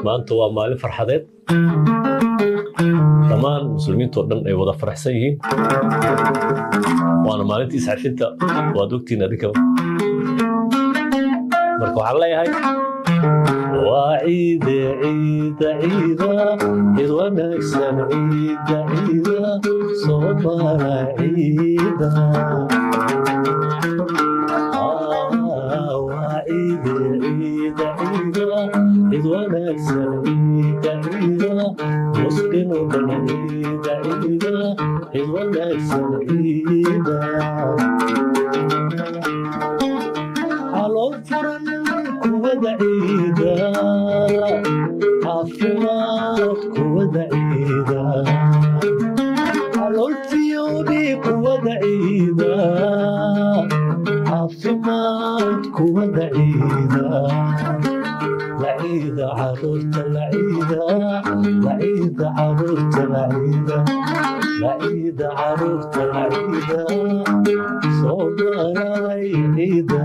maanta waa maalin farxadeed dhammaan muslimiintoo dhan ay wada faraxsan yihiin waana maalintii isxafinta waad ogtiin adinka marka waxaan leeyahay waa ciide ciida ciida cid wanaagsan ciida ciida soomala ciida waa ciide ciida ciida cid wanaagsan ciida ciida مسلم عيدا عيدا عيد ونكسر عيدا على الفرن كود عيدا عفوات كود عيدا على الفيوبي كود عيدا عفوات كود عيدا العيدة عروسة العيدة العيدة عروسة العيدة العيدة عروسة العيدة صوت العيدة